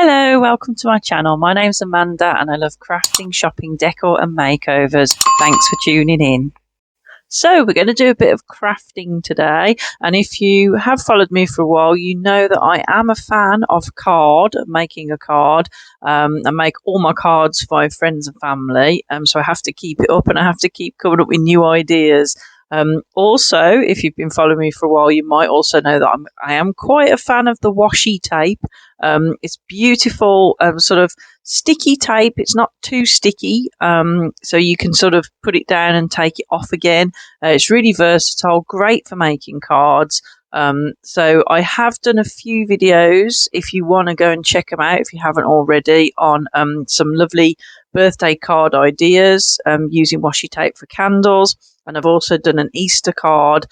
Hello, welcome to my channel. My name's Amanda and I love crafting, shopping, decor and makeovers. Thanks for tuning in. So we're going to do a bit of crafting today, and if you have followed me for a while, you know that I am a fan of making a card. I make all my cards for my friends and family, so I have to keep it up and I have to keep coming up with new ideas. Also, if you've been following me for a while, you might also know that I am quite a fan of the washi tape. It's beautiful, sort of sticky tape. It's not too sticky, so you can sort of put it down and take it off again. It's really versatile, great for making cards. So I have done a few videos, if you want to go and check them out, if you haven't already, on some lovely birthday card ideas using washi tape for candles. And I've also done an Easter card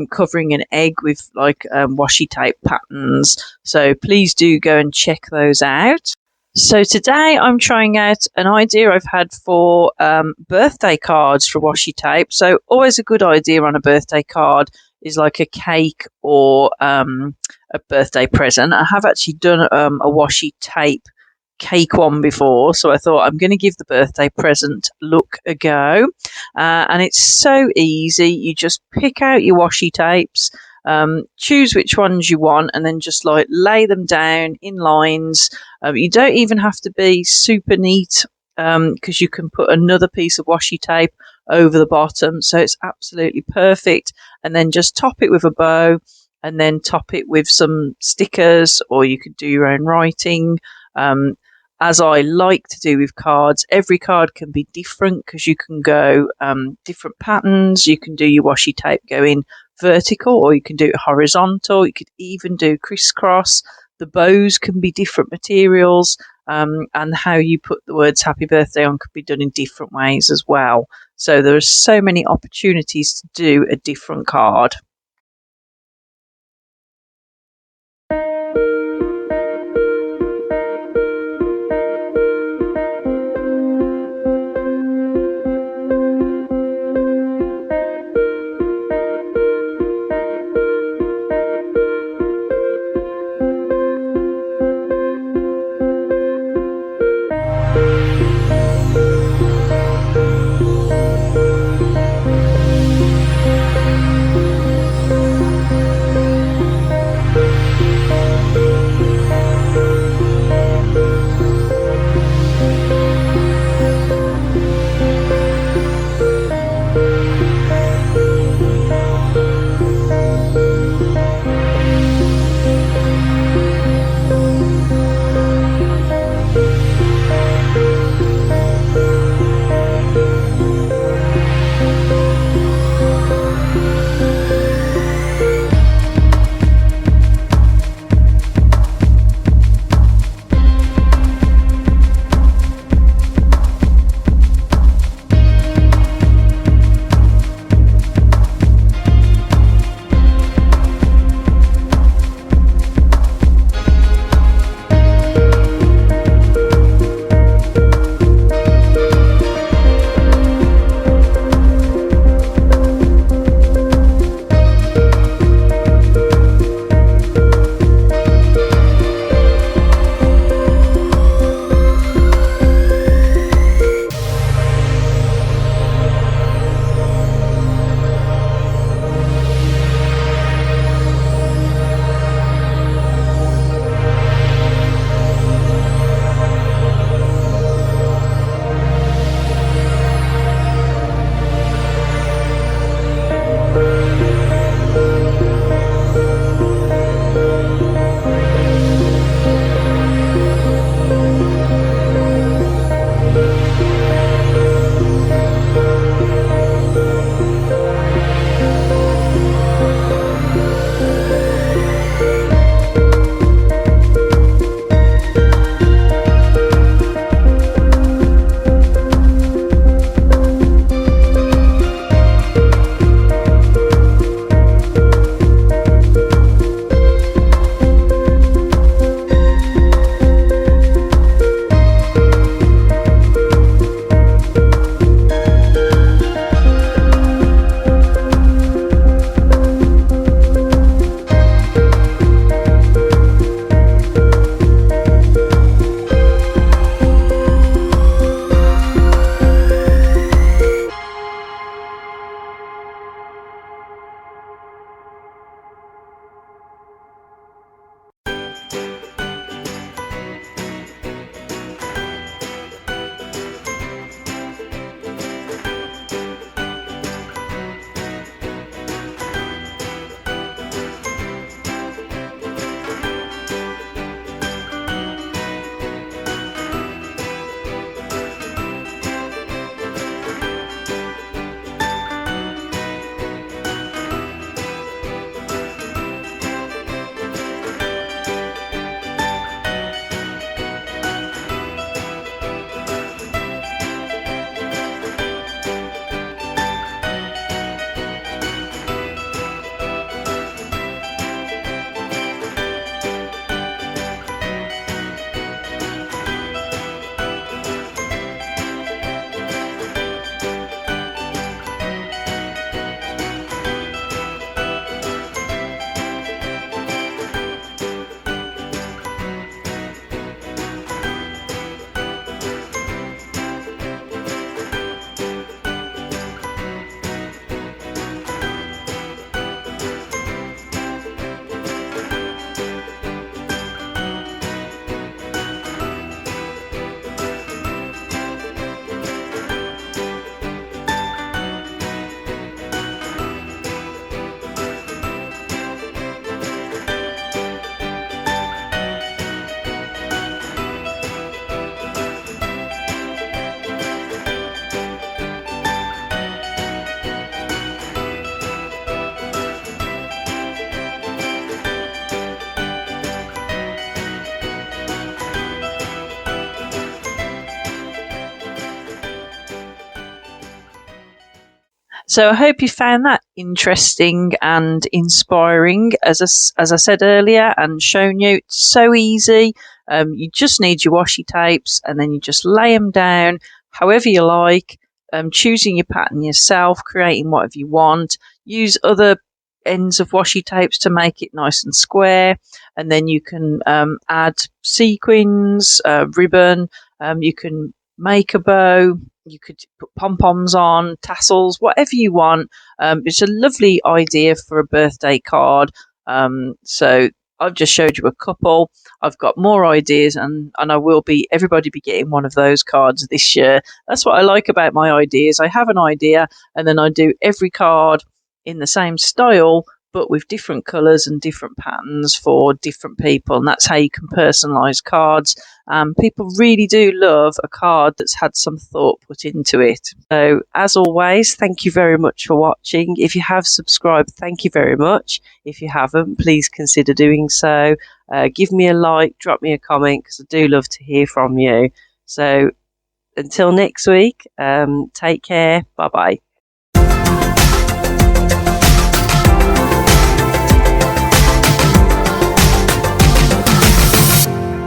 covering an egg with like washi tape patterns. So please do go and check those out. So today I'm trying out an idea I've had for birthday cards for washi tape. So always a good idea on a birthday card is like a cake or a birthday present. I have actually done a washi tape cake one before, so I thought I'm going to give the birthday present look a go. And it's so easy. You just pick out your washi tapes, choose which ones you want, and then just like lay them down in lines. You don't even have to be super neat, because you can put another piece of washi tape over the bottom, so it's absolutely perfect. And then just top it with a bow, and then top it with some stickers, or you could do your own writing. As I like to do with cards, every card can be different because you can go different patterns. You can do your washi tape going vertical, or you can do it horizontal. You could even do crisscross. The bows can be different materials, and how you put the words happy birthday on could be done in different ways as well. So there are so many opportunities to do a different card. So I hope you found that interesting and inspiring. As I said earlier and shown you, it's so easy. You just need your washi tapes and then you just lay them down however you like, choosing your pattern yourself, creating whatever you want. Use other ends of washi tapes to make it nice and square, and then you can add sequins, ribbon, you can make a bow, you could put pom-poms on, tassels, whatever you want. It's a lovely idea for a birthday card. So I've just showed you a couple. I've got more ideas, and I will be everybody be getting one of those cards this year. That's what I like about my ideas. I have an idea, and then I do every card in the same style, but with different colours and different patterns for different people. And that's how you can personalise cards. People really do love a card that's had some thought put into it. So, as always, thank you very much for watching. If you have subscribed, thank you very much. If you haven't, please consider doing so. Give me a like, drop me a comment, because I do love to hear from you. So, until next week, take care. Bye-bye.